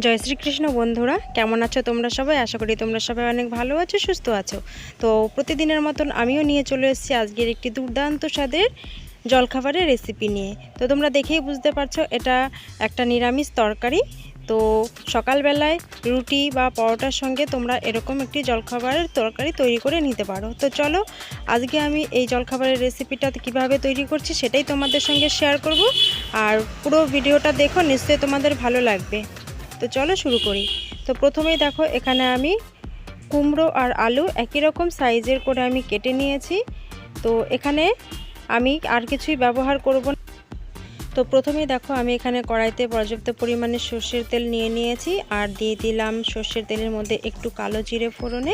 জয় শ্রীকৃষ্ণ বন্ধুরা, কেমন আছো তোমরা সবাই? আশা করি তোমরা সবাই অনেক ভালো আছো, সুস্থ আছো। তো প্রতিদিনের মতন আমিও নিয়ে চলে এসেছি আজকের একটি দুর্দান্ত স্বাদের জলখাবারের রেসিপি নিয়ে। তো তোমরা দেখেই বুঝতে পারছো এটা একটা নিরামিষ তরকারি। তো সকালবেলায় রুটি বা পরোটার সঙ্গে তোমরা এরকম একটি জলখাবারের তরকারি তৈরি করে নিতে পারো। তো চলো আজকে আমি এই জলখাবারের রেসিপিটা কীভাবে তৈরি করছি সেটাই তোমাদের সঙ্গে শেয়ার করব। আর পুরো ভিডিওটা দেখো, নিশ্চয়ই তোমাদের ভালো লাগবে। তো চলো শুরু করি। তো প্রথমেই দেখো এখানে আমি কুমড়ো আর আলু একই রকম সাইজের করে আমি কেটে নিয়েছি। তো এখানে আমি আর কিছুই ব্যবহার করব না। তো প্রথমেই দেখো আমি এখানে কড়াইতে পর্যাপ্ত পরিমাণে সর্ষের তেল নিয়ে নিয়েছি আর দিয়ে দিলাম সর্ষের তেলের মধ্যে একটু কালো জিরে ফোড়নে।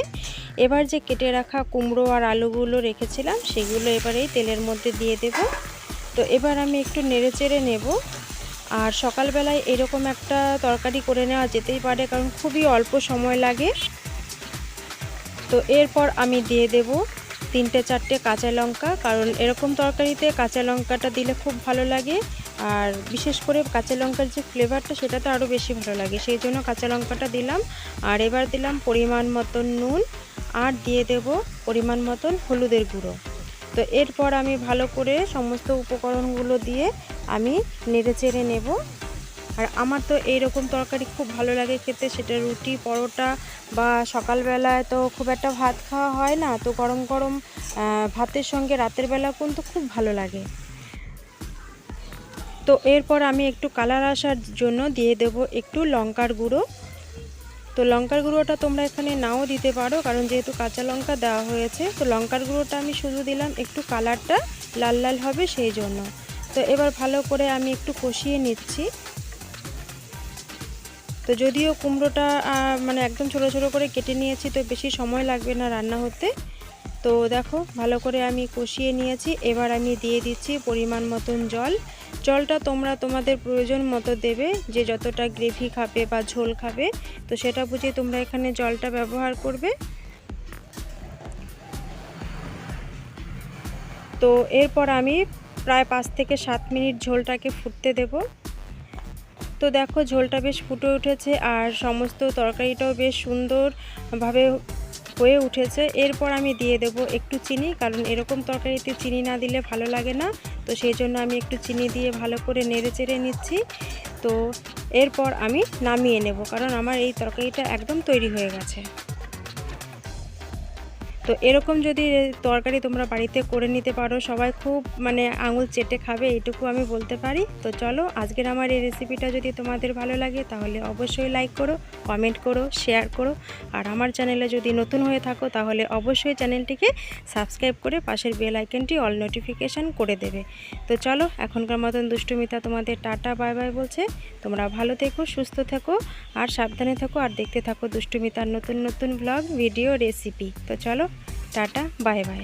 এবার যে কেটে রাখা কুমড়ো আর আলুগুলো রেখেছিলাম সেগুলো এবার এই তেলের মধ্যে দিয়ে দেব। তো এবার আমি একটু নেড়েচেড়ে নেব। আর সকালবেলায় এরকম একটা তরকারি করে নেওয়া যেতেই পারে, কারণ খুবই অল্প সময় লাগে। তো এরপর আমি দিয়ে দেব 3-4টে কাঁচা লঙ্কা, কারণ এরকম তরকারিতে কাঁচা লঙ্কাটা দিলে খুব ভালো লাগে। আর বিশেষ করে কাঁচা লঙ্কার যে ফ্লেভারটা সেটা তো আরও বেশি ভালো লাগে, সেই জন্য কাঁচা লঙ্কাটা দিলাম। আর এবার দিলাম পরিমাণ মতন নুন আর দিয়ে দেব পরিমাণ মতন হলুদের গুঁড়ো। তো এরপর আমি ভালো করে সমস্ত উপকরণগুলো দিয়ে আমি নেড়েচেড়ে নেব। আর আমার তো এইরকম তরকারি খুব ভালো লাগে খেতে, সেটা রুটি পরোটা বা সকালবেলায় তো খুব একটা ভাত খাওয়া হয় না, তো গরম গরম ভাতের সঙ্গে রাতের বেলা কিন্তু খুব ভালো লাগে। তো এরপর আমি একটু কালার আসার জন্য দিয়ে দেব একটু লঙ্কার গুঁড়ো। তো লঙ্কার গুঁড়োটা তোমরা এখানে নাও দিতে পারো, কারণ যেহেতু কাঁচা লঙ্কা দেওয়া হয়েছে। তো লঙ্কার গুঁড়োটা আমি শুধু দিলাম একটু কালারটা লাল লাল হবে সেই জন্য। তো এবার ভালো করে আমি একটু কষিয়ে নিচ্ছি। তো যদিও কুমড়োটা মানে একদম ছোটো ছোটো করে কেটে নিয়েছি, তো বেশি সময় লাগবে না রান্না হতে। তো দেখো ভালো করে আমি কষিয়ে নিয়েছি। এবার আমি দিয়ে দিচ্ছি পরিমাণ মতন জল। জলটা তোমরা তোমাদের প্রয়োজন মতো দেবে, যে যতটা গ্রেভি খাবে বা ঝোল খাবে তো সেটা বুঝে তোমরা এখানে জলটা ব্যবহার করবে। তো এরপর আমি প্রায় 5 থেকে 7 মিনিট ঝোলটাকে ফুটতে দেব। তো দেখো ঝোলটা বেশ ফুটে উঠেছে আর সমস্ত তরকারিটাও বেশ সুন্দরভাবে হয়ে উঠেছে। এরপর আমি দিয়ে দেব একটু চিনি, কারণ এরকম তরকারিতে চিনি না দিলে ভালো লাগে না। তো সেই জন্য আমি একটু চিনি দিয়ে ভালো করে নেড়েচেড়ে নিচ্ছি। তো এরপর আমি নামিয়ে নেব, কারণ আমার এই তরকারিটা একদম তৈরি হয়ে গেছে। তো এরকম যদি তরকারি তোমরা বাড়িতে করে নিতে পারো, সবাই খুব মানে আঙুল চেটে খাবে, এইটুকু আমি বলতে পারি। তো চলো আজকের আমার এই রেসিপিটা যদি তোমাদের ভালো লাগে তাহলে অবশ্যই লাইক করো, কমেন্ট করো, শেয়ার করো। আর আমার চ্যানেলে যদি নতুন হয়ে থাকো তাহলে অবশ্যই চ্যানেলটিকে সাবস্ক্রাইব করে পাশের বেল আইকনটি অল নোটিফিকেশান করে দেবে। তো চলো এখনকার মতন দুষ্টুমিতা তোমাদের টাটা বাই বাই বলছে। তোমরা ভালো থেকো, সুস্থ থেকো আর সাবধানে থেকো, আর দেখতে থাকো দুষ্টুমিতার নতুন নতুন ব্লগ, ভিডিও, রেসিপি। তো চলো টাটা বাই বাই।